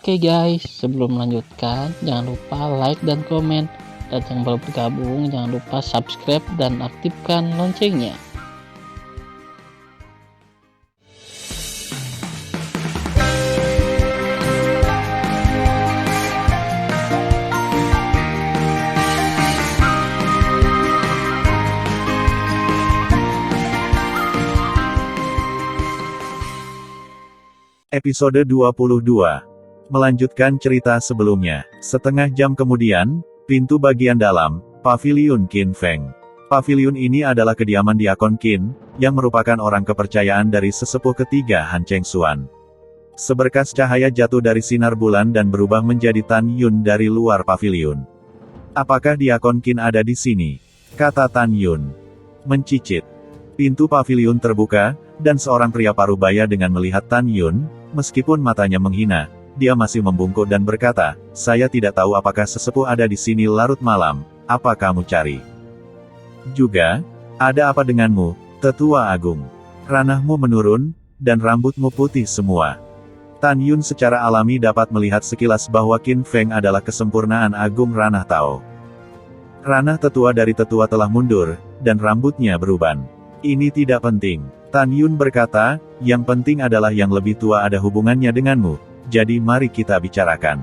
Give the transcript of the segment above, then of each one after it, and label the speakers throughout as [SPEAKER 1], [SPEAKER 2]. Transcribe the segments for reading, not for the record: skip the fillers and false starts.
[SPEAKER 1] Oke guys, sebelum melanjutkan, jangan lupa like dan komen. Dan yang baru bergabung, jangan lupa subscribe dan aktifkan loncengnya.
[SPEAKER 2] Episode 22. Melanjutkan cerita sebelumnya. Setengah jam kemudian, pintu bagian dalam, Paviliun Qin Feng. Paviliun ini adalah kediaman Diakon Qin, yang merupakan orang kepercayaan dari sesepuh ketiga Han Cheng Xuan. Seberkas cahaya jatuh dari sinar bulan dan berubah menjadi Tan Yun dari luar paviliun. "Apakah Diakon Qin ada di sini?" kata Tan Yun. Mencicit. Pintu paviliun terbuka, dan seorang pria parubaya dengan melihat Tan Yun, meskipun matanya menghina, dia masih membungkuk dan berkata, "Saya tidak tahu apakah sesepuh ada di sini larut malam, apa kamu cari? Juga, ada apa denganmu, tetua agung? Ranahmu menurun, dan rambutmu putih semua." Tan Yun secara alami dapat melihat sekilas bahwa Qin Feng adalah kesempurnaan agung ranah Tao. Ranah tetua dari tetua telah mundur, dan rambutnya beruban. "Ini tidak penting," Tan Yun berkata, "yang penting adalah yang lebih tua ada hubungannya denganmu, jadi mari kita bicarakan."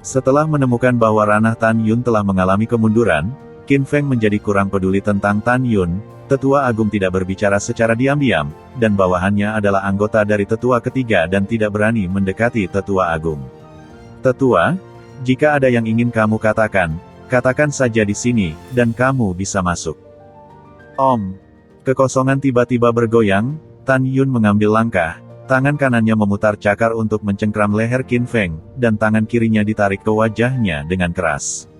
[SPEAKER 2] Setelah menemukan bahwa ranah Tan Yun telah mengalami kemunduran, Qin Feng menjadi kurang peduli tentang Tan Yun. Tetua agung tidak berbicara secara diam-diam, dan bawahannya adalah anggota dari tetua ketiga dan tidak berani mendekati tetua agung. "Tetua, jika ada yang ingin kamu katakan, katakan saja di sini, dan kamu bisa masuk." Om. Kekosongan tiba-tiba bergoyang, Tan Yun mengambil langkah, tangan kanannya memutar cakar untuk mencengkram leher Qin Feng, dan tangan kirinya ditarik ke wajahnya dengan keras.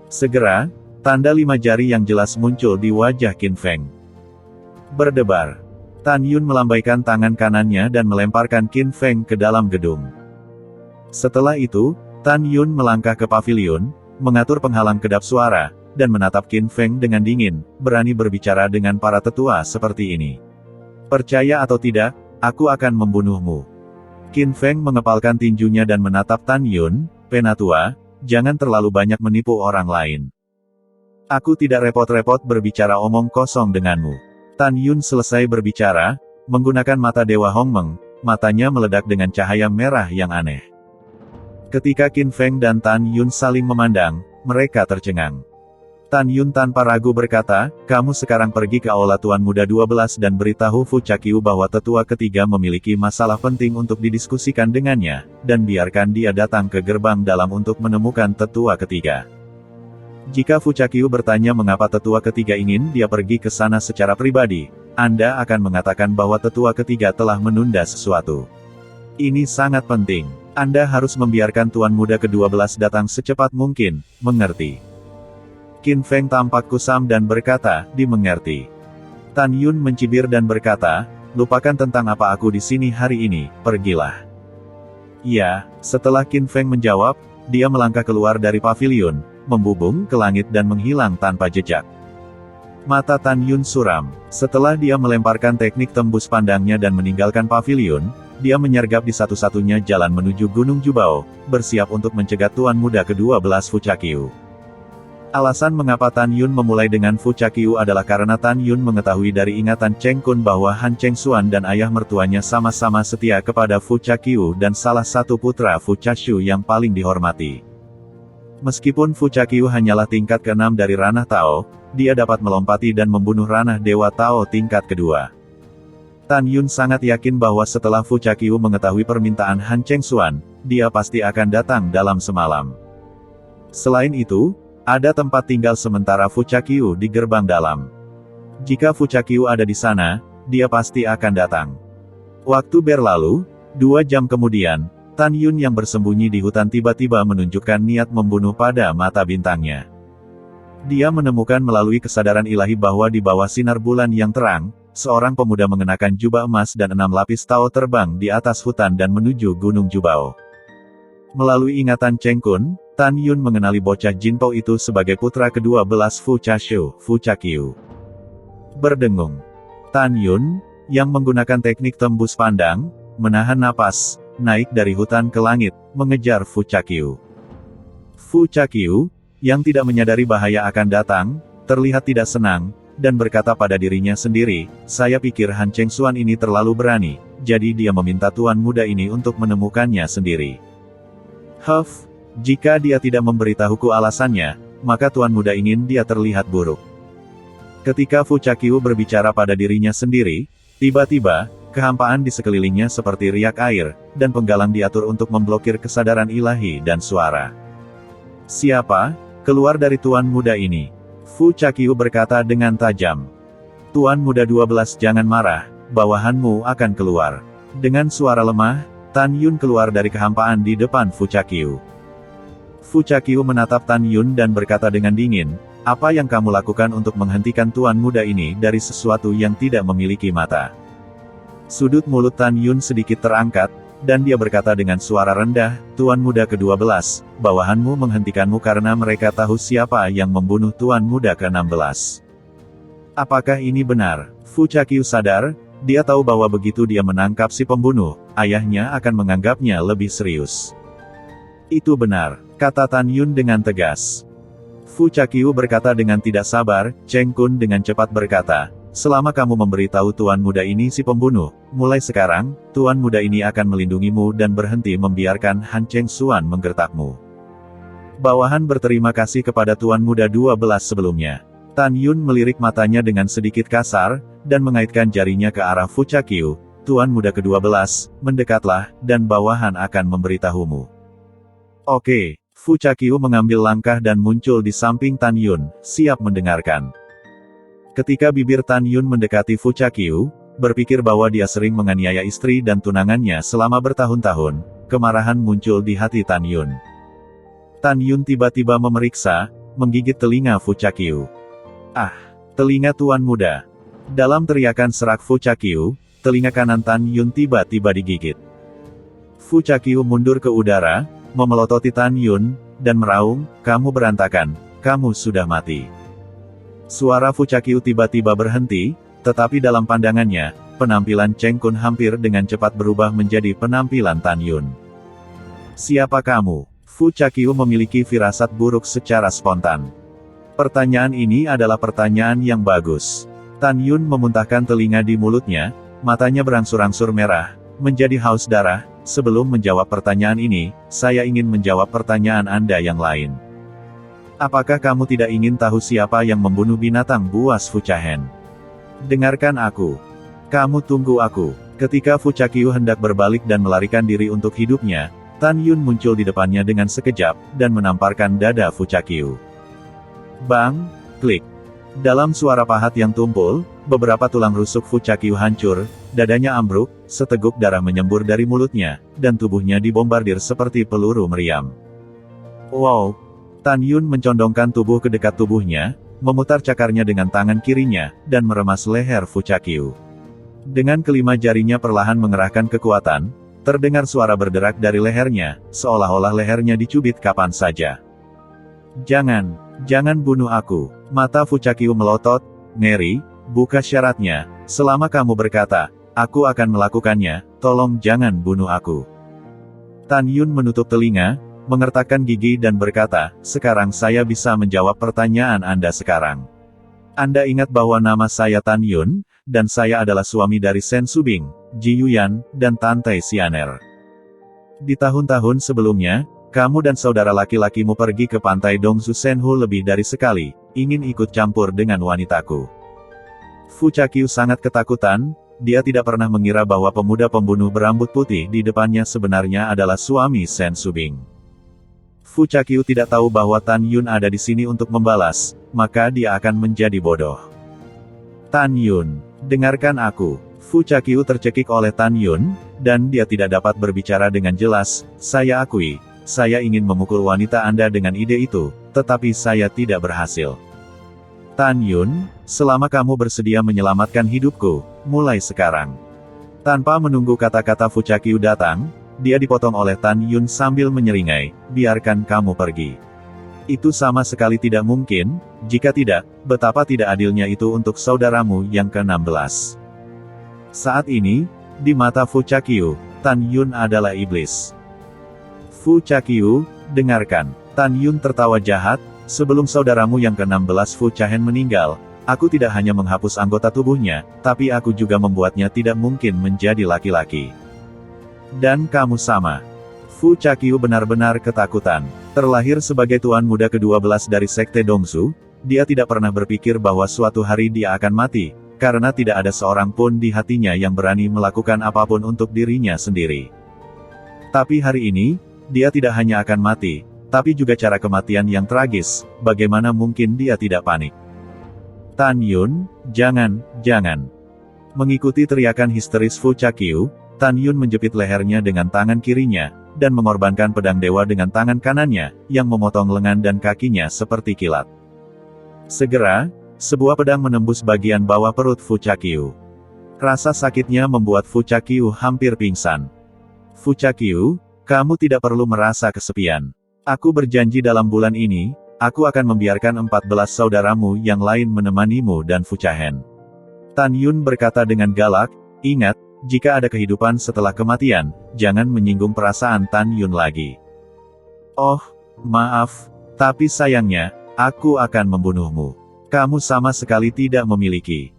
[SPEAKER 2] Segera, tanda 5 jari yang jelas muncul di wajah Qin Feng. Berdebar. Tan Yun melambaikan tangan kanannya dan melemparkan Qin Feng ke dalam gedung. Setelah itu, Tan Yun melangkah ke paviliun, mengatur penghalang kedap suara, dan menatap Qin Feng dengan dingin, "Berani berbicara dengan para tetua seperti ini? Percaya atau tidak, aku akan membunuhmu." Qin Feng mengepalkan tinjunya dan menatap Tan Yun, "Penatua, jangan terlalu banyak menipu orang lain. Aku tidak repot-repot berbicara omong kosong denganmu." Tan Yun selesai berbicara, menggunakan mata Dewa Hongmeng, matanya meledak dengan cahaya merah yang aneh. Ketika Qin Feng dan Tan Yun saling memandang, mereka tercengang. Tan Yun tanpa ragu berkata, "Kamu sekarang pergi ke Aula Tuan Muda 12 dan beritahu Fu Chaqiu bahwa tetua ketiga memiliki masalah penting untuk didiskusikan dengannya, dan biarkan dia datang ke gerbang dalam untuk menemukan tetua ketiga. Jika Fu Chaqiu bertanya mengapa tetua ketiga ingin dia pergi ke sana secara pribadi, Anda akan mengatakan bahwa tetua ketiga telah menunda sesuatu. Ini sangat penting. Anda harus membiarkan Tuan Muda ke-12 datang secepat mungkin, mengerti?" Qin Feng tampak kusam dan berkata, "Dimengerti." Tan Yun mencibir dan berkata, "Lupakan tentang apa aku di sini hari ini, pergilah." "Ya." Setelah Qin Feng menjawab, dia melangkah keluar dari paviliun, membubung ke langit dan menghilang tanpa jejak. Mata Tan Yun suram. Setelah dia melemparkan teknik tembus pandangnya dan meninggalkan paviliun, dia menyergap di satu-satunya jalan menuju Gunung Jubao, bersiap untuk mencegat Tuan Muda ke-12 Fu Chaqiu. Alasan mengapa Tan Yun memulai dengan Fu Chaqiu adalah karena Tan Yun mengetahui dari ingatan Cheng Kun bahwa Han Cheng Xuan dan ayah mertuanya sama-sama setia kepada Fu Chaqiu dan salah satu putra Fu Chashu yang paling dihormati. Meskipun Fu Chaqiu hanyalah tingkat ke-6 dari ranah Tao, dia dapat melompati dan membunuh ranah Dewa Tao tingkat kedua. Tan Yun sangat yakin bahwa setelah Fu Chaqiu mengetahui permintaan Han Cheng Xuan, dia pasti akan datang dalam semalam. Selain itu, ada tempat tinggal sementara Fu Chaqiu di gerbang dalam. Jika Fu Chaqiu ada di sana, dia pasti akan datang. Waktu berlalu, 2 jam kemudian, Tan Yun yang bersembunyi di hutan tiba-tiba menunjukkan niat membunuh pada mata bintangnya. Dia menemukan melalui kesadaran ilahi bahwa di bawah sinar bulan yang terang, seorang pemuda mengenakan jubah emas dan 6 lapis Tao terbang di atas hutan dan menuju Gunung Jubao. Melalui ingatan Cheng Kun, Tan Yun mengenali bocah Jinpao itu sebagai putra ke-12 Fu Chashu, Fu Chaqiu. Berdengung. Tan Yun, yang menggunakan teknik tembus pandang, menahan napas, naik dari hutan ke langit, mengejar Fu Chaqiu. Fu Chaqiu, yang tidak menyadari bahaya akan datang, terlihat tidak senang, dan berkata pada dirinya sendiri, saya pikir Han Chengxuan ini terlalu berani, jadi dia meminta tuan muda ini untuk menemukannya sendiri. Jika dia tidak memberitahuku alasannya, maka tuan muda ingin dia terlihat buruk. Ketika Fu Chaqiu berbicara pada dirinya sendiri, tiba-tiba, kehampaan di sekelilingnya seperti riak air, dan penggalang diatur untuk memblokir kesadaran ilahi dan suara. Siapa? Keluar dari tuan muda ini. Fu Chaqiu berkata dengan tajam. Tuan muda 12 jangan marah, bawahanmu akan keluar. Dengan suara lemah, Tan Yun keluar dari kehampaan di depan Fu Chaqiu. Fu Chaqiu menatap Tan Yun dan berkata dengan dingin, apa yang kamu lakukan untuk menghentikan tuan muda ini dari sesuatu yang tidak memiliki mata? Sudut mulut Tan Yun sedikit terangkat, dan dia berkata dengan suara rendah, tuan muda ke-12, bawahanmu menghentikanmu karena mereka tahu siapa yang membunuh tuan muda ke-16. Apakah ini benar? Fu Chaqiu sadar, dia tahu bahwa begitu dia menangkap si pembunuh, ayahnya akan menganggapnya lebih serius. Itu benar, kata Tan Yun dengan tegas. Fu Chaqiu berkata dengan tidak sabar, Cheng Kun dengan cepat berkata, selama kamu memberitahu tuan muda ini si pembunuh, mulai sekarang, tuan muda ini akan melindungimu dan berhenti membiarkan Han Chengxuan menggertakmu. Bawahan berterima kasih kepada tuan muda 12 sebelumnya. Tan Yun melirik matanya dengan sedikit kasar, dan mengaitkan jarinya ke arah Fu Chaqiu, tuan muda ke-12, mendekatlah, dan bawahan akan memberitahumu. Oke. Fu Chaqiu mengambil langkah dan muncul di samping Tan Yun, siap mendengarkan. Ketika bibir Tan Yun mendekati Fu Chaqiu, berpikir bahwa dia sering menganiaya istri dan tunangannya selama bertahun-tahun, kemarahan muncul di hati Tan Yun. Tan Yun tiba-tiba memeriksa, menggigit telinga Fu Chaqiu. Ah, telinga tuan muda. Dalam teriakan serak Fu Chaqiu, telinga kanan Tan Yun tiba-tiba digigit. Fu Chaqiu mundur ke udara, memelototi Tan Yun, dan meraung, kamu berantakan, kamu sudah mati. Suara Fu Chaqiu tiba-tiba berhenti, tetapi dalam pandangannya, penampilan Cheng Kun hampir dengan cepat berubah menjadi penampilan Tan Yun. Siapa kamu? Fu Chaqiu memiliki firasat buruk secara spontan. Pertanyaan ini adalah pertanyaan yang bagus. Tan Yun memuntahkan telinga di mulutnya, matanya berangsur-angsur merah, menjadi haus darah. Sebelum menjawab pertanyaan ini, saya ingin menjawab pertanyaan Anda yang lain. Apakah kamu tidak ingin tahu siapa yang membunuh binatang buas Fu Chahen? Dengarkan aku. Kamu tunggu aku. Ketika Fu Chaqiu hendak berbalik dan melarikan diri untuk hidupnya, Tan Yun muncul di depannya dengan sekejap, dan menamparkan dada Fu Chaqiu. Bang! Klik. Dalam suara pahat yang tumpul, beberapa tulang rusuk Fu Chaqiu hancur, dadanya ambruk, seteguk darah menyembur dari mulutnya, dan tubuhnya dibombardir seperti peluru meriam. Wow! Tan Yun mencondongkan tubuh ke dekat tubuhnya, memutar cakarnya dengan tangan kirinya, dan meremas leher Fu Chaqiu. Dengan kelima jarinya perlahan mengerahkan kekuatan, terdengar suara berderak dari lehernya, seolah-olah lehernya dicubit kapan saja. Jangan bunuh aku. Mata Fu Chaqiu melotot, ngeri, buka syaratnya, selama kamu berkata, aku akan melakukannya, tolong jangan bunuh aku. Tan Yun menutup telinga, mengertakkan gigi dan berkata, sekarang saya bisa menjawab pertanyaan Anda sekarang. Anda ingat bahwa nama saya Tan Yun, dan saya adalah suami dari Sen Subing, Ji Yuyan, dan Tante Xianer. Di tahun-tahun sebelumnya, kamu dan saudara laki-lakimu pergi ke pantai Dongzu Senhu lebih dari sekali, ingin ikut campur dengan wanitaku. Fu Chaqiu sangat ketakutan, dia tidak pernah mengira bahwa pemuda pembunuh berambut putih di depannya sebenarnya adalah suami Sen Subing. Fu Chaqiu tidak tahu bahwa Tan Yun ada di sini untuk membalas, maka dia akan menjadi bodoh. Tan Yun, dengarkan aku. Fu Chaqiu tercekik oleh Tan Yun, dan dia tidak dapat berbicara dengan jelas, saya akui. Saya ingin memukul wanita Anda dengan ide itu, tetapi saya tidak berhasil. Tan Yun, selama kamu bersedia menyelamatkan hidupku, mulai sekarang. Tanpa menunggu kata-kata Fu Chaqiu datang, dia dipotong oleh Tan Yun sambil menyeringai, biarkan kamu pergi. Itu sama sekali tidak mungkin, jika tidak, betapa tidak adilnya itu untuk saudaramu yang ke-16. Saat ini, di mata Fu Chaqiu, Tan Yun adalah iblis. Fu Chaqiu, dengarkan. Tan Yun tertawa jahat, sebelum saudaramu yang ke-16 Fu Chahen meninggal, aku tidak hanya menghapus anggota tubuhnya, tapi aku juga membuatnya tidak mungkin menjadi laki-laki. Dan kamu sama. Fu Chaqiu benar-benar ketakutan. Terlahir sebagai tuan muda ke-12 dari Sekte Dongsu, dia tidak pernah berpikir bahwa suatu hari dia akan mati, karena tidak ada seorang pun di hatinya yang berani melakukan apapun untuk dirinya sendiri. Tapi hari ini, dia tidak hanya akan mati, tapi juga cara kematian yang tragis, bagaimana mungkin dia tidak panik. Tan Yun, jangan. Mengikuti teriakan histeris Fu Chaqiu, Tan Yun menjepit lehernya dengan tangan kirinya, dan mengorbankan pedang dewa dengan tangan kanannya, yang memotong lengan dan kakinya seperti kilat. Segera, sebuah pedang menembus bagian bawah perut Fu Chaqiu. Rasa sakitnya membuat Fu Chaqiu hampir pingsan. Fu Chaqiu, kamu tidak perlu merasa kesepian. Aku berjanji dalam bulan ini, aku akan membiarkan 14 saudaramu yang lain menemanimu dan Fu Chahen. Tan Yun berkata dengan galak, ingat, jika ada kehidupan setelah kematian, jangan menyinggung perasaan Tan Yun lagi. Oh, maaf, tapi sayangnya, aku akan membunuhmu. Kamu sama sekali tidak memiliki.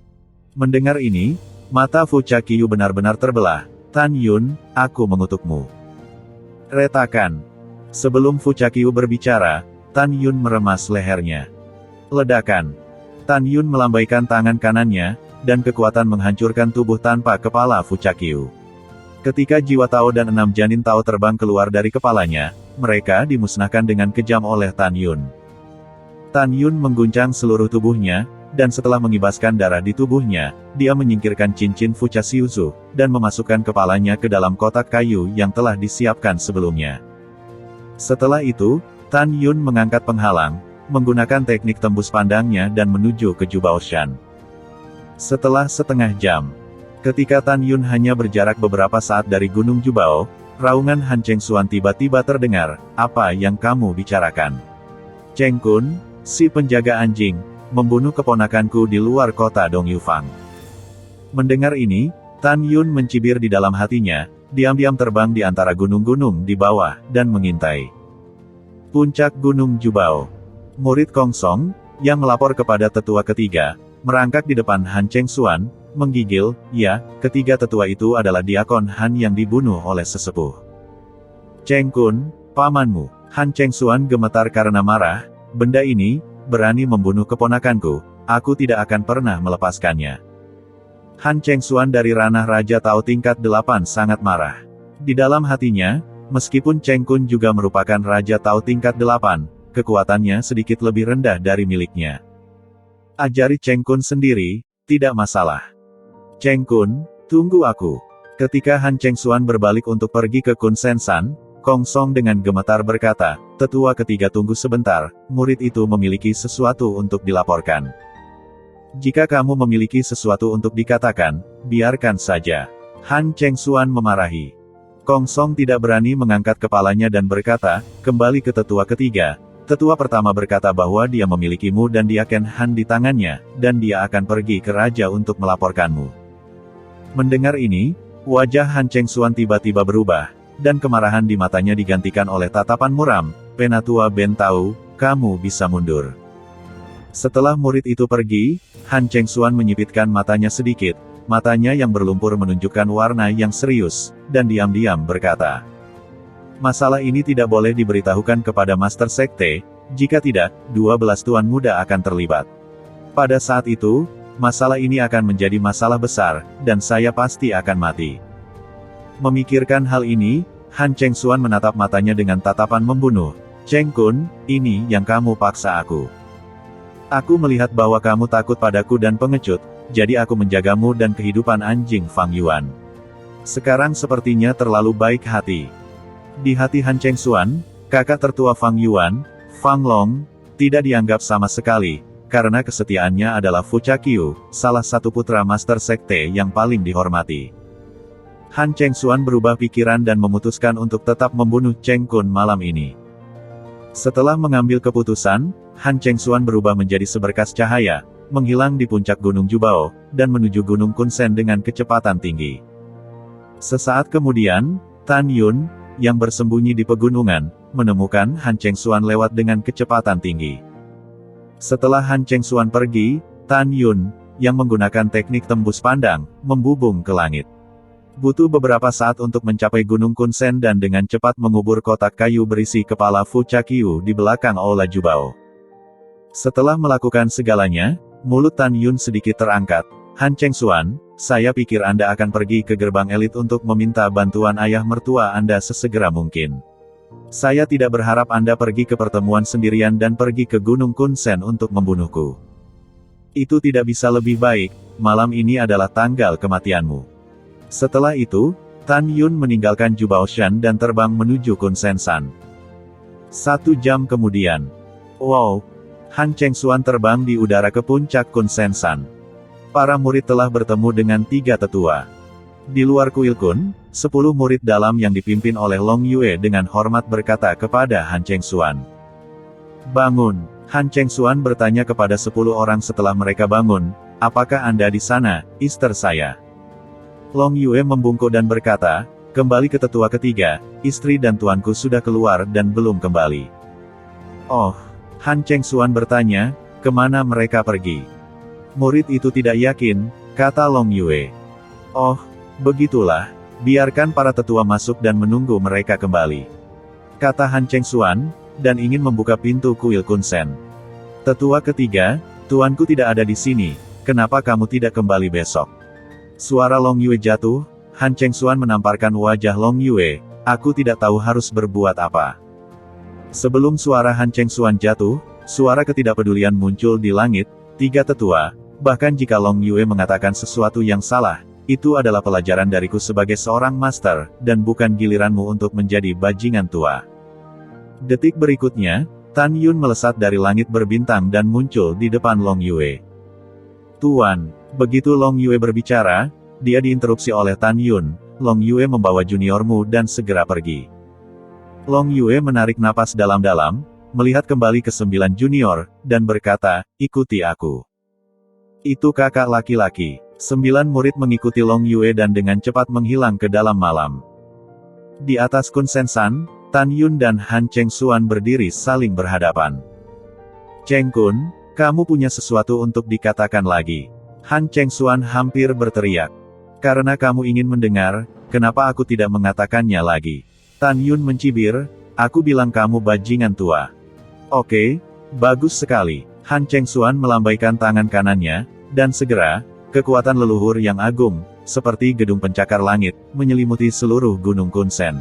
[SPEAKER 2] Mendengar ini, mata Fu Chaqiu benar-benar terbelah. Tan Yun, aku mengutukmu. Retakan. Sebelum Fu Chaqiu berbicara, Tan Yun meremas lehernya. Ledakan. Tan Yun melambaikan tangan kanannya, dan kekuatan menghancurkan tubuh tanpa kepala Fu Chaqiu. Ketika jiwa Tao dan 6 janin Tao terbang keluar dari kepalanya, mereka dimusnahkan dengan kejam oleh Tan Yun. Tan Yun mengguncang seluruh tubuhnya, dan setelah mengibaskan darah di tubuhnya, dia menyingkirkan cincin Fu Chaqiu dan memasukkan kepalanya ke dalam kotak kayu yang telah disiapkan sebelumnya. Setelah itu, Tan Yun mengangkat penghalang, menggunakan teknik tembus pandangnya dan menuju ke Jubao Shan. Setelah setengah jam, ketika Tan Yun hanya berjarak beberapa saat dari Gunung Jubao, raungan Han Cheng Xuan tiba-tiba terdengar, apa yang kamu bicarakan? Cheng Kun, si penjaga anjing, membunuh keponakanku di luar kota Dong Yufang. Mendengar ini, Tan Yun mencibir di dalam hatinya, diam-diam terbang di antara gunung-gunung di bawah, dan mengintai. Puncak Gunung Jubao. Murid Kong Song, yang melapor kepada tetua ketiga, merangkak di depan Han Cheng Xuan, menggigil, ya, ketiga tetua itu adalah diakon Han yang dibunuh oleh sesepuh. Cheng Kun, pamanmu. Han Cheng Xuan gemetar karena marah, benda ini, berani membunuh keponakanku, aku tidak akan pernah melepaskannya. Han Cheng Xuan dari ranah Raja Tao tingkat 8 sangat marah. Di dalam hatinya, meskipun Cheng Kun juga merupakan Raja Tao tingkat 8, kekuatannya sedikit lebih rendah dari miliknya. Ajari Cheng Kun sendiri, tidak masalah. Cheng Kun, tunggu aku. Ketika Han Cheng Xuan berbalik untuk pergi ke Kun Sen San, Kong Song dengan gemetar berkata, tetua ketiga tunggu sebentar, murid itu memiliki sesuatu untuk dilaporkan. Jika kamu memiliki sesuatu untuk dikatakan, biarkan saja. Han Cheng Xuan memarahi. Kong Song tidak berani mengangkat kepalanya dan berkata, kembali ke tetua ketiga. Tetua pertama berkata bahwa dia memilikimu dan diaken Han di tangannya, dan dia akan pergi ke raja untuk melaporkanmu. Mendengar ini, wajah Han Cheng Xuan tiba-tiba berubah, dan kemarahan di matanya digantikan oleh tatapan muram, Penatua Ben tahu, kamu bisa mundur. Setelah murid itu pergi, Han Cheng Xuan menyipitkan matanya sedikit, matanya yang berlumpur menunjukkan warna yang serius, dan diam-diam berkata, masalah ini tidak boleh diberitahukan kepada Master Sekte, jika tidak, 12 tuan muda akan terlibat. Pada saat itu, masalah ini akan menjadi masalah besar, dan saya pasti akan mati. Memikirkan hal ini, Han Cheng Xuan menatap matanya dengan tatapan membunuh. Cheng Kun, ini yang kamu paksa aku. Aku melihat bahwa kamu takut padaku dan pengecut, jadi aku menjagamu dan kehidupan anjing Fang Yuan. Sekarang sepertinya terlalu baik hati. Di hati Han Cheng Xuan, kakak tertua Fang Yuan, Fang Long, tidak dianggap sama sekali, karena kesetiaannya adalah Fu Chaqiu, salah satu putra Master Sekte yang paling dihormati. Han Cheng Xuan berubah pikiran dan memutuskan untuk tetap membunuh Cheng Kun malam ini. Setelah mengambil keputusan, Han Cheng Xuan berubah menjadi seberkas cahaya, menghilang di puncak Gunung Jubao, dan menuju Gunung Kunsen dengan kecepatan tinggi. Sesaat kemudian, Tan Yun, yang bersembunyi di pegunungan, menemukan Han Chengxuan lewat dengan kecepatan tinggi. Setelah Han Chengxuan pergi, Tan Yun, yang menggunakan teknik tembus pandang, membubung ke langit. Butuh beberapa saat untuk mencapai Gunung Kunsen dan dengan cepat mengubur kotak kayu berisi kepala Fu Chaqiu di belakang Aula Jubao. Setelah melakukan segalanya, mulut Tan Yun sedikit terangkat. Han Chengxuan, saya pikir Anda akan pergi ke gerbang elit untuk meminta bantuan ayah mertua Anda sesegera mungkin. Saya tidak berharap Anda pergi ke pertemuan sendirian dan pergi ke Gunung Kunsen untuk membunuhku. Itu tidak bisa lebih baik, malam ini adalah tanggal kematianmu. Setelah itu, Tan Yun meninggalkan Jubaoshan dan terbang menuju Kunsensan. 1 jam kemudian. Wow! Han Chengxuan terbang di udara ke puncak Kunsensan. Para murid telah bertemu dengan 3 tetua. Di luar kuil Kun, 10 murid dalam yang dipimpin oleh Long Yue dengan hormat berkata kepada Han Chengxuan. Bangun! Han Chengxuan bertanya kepada 10 orang setelah mereka bangun, apakah Anda di sana, istri saya? Long Yue membungkuk dan berkata, kembali ke tetua ketiga, istri dan tuanku sudah keluar dan belum kembali. Oh! Han Chengxuan bertanya, kemana mereka pergi? Murid itu tidak yakin, kata Long Yue. Oh, begitulah, biarkan para tetua masuk dan menunggu mereka kembali. Kata Han Chengxuan, dan ingin membuka pintu kuil Kunsen. Tetua ketiga, tuanku tidak ada di sini, kenapa kamu tidak kembali besok? Suara Long Yue jatuh, Han Chengxuan menamparkan wajah Long Yue, aku tidak tahu harus berbuat apa. Sebelum suara Han Chengxuan jatuh, suara ketidakpedulian muncul di langit, 3 tetua, bahkan jika Long Yue mengatakan sesuatu yang salah, itu adalah pelajaran dariku sebagai seorang master, dan bukan giliranmu untuk menjadi bajingan tua. Detik berikutnya, Tan Yun melesat dari langit berbintang dan muncul di depan Long Yue. Tuan, begitu Long Yue berbicara, dia diinterupsi oleh Tan Yun, Long Yue membawa juniormu dan segera pergi. Long Yue menarik napas dalam-dalam, melihat kembali ke 9 junior, dan berkata, ikuti aku. Itu kakak laki-laki. 9 murid mengikuti Long Yue dan dengan cepat menghilang ke dalam malam. Di atas Kunsensan, Tan Yun dan Han Chengxuan berdiri saling berhadapan. Cheng Kun, kamu punya sesuatu untuk dikatakan lagi. Han Chengxuan hampir berteriak. Karena kamu ingin mendengar, kenapa aku tidak mengatakannya lagi? Tan Yun mencibir, aku bilang kamu bajingan tua. Oke, bagus sekali. Han Chengxuan melambaikan tangan kanannya, dan segera, kekuatan leluhur yang agung, seperti gedung pencakar langit, menyelimuti seluruh Gunung Kunsen.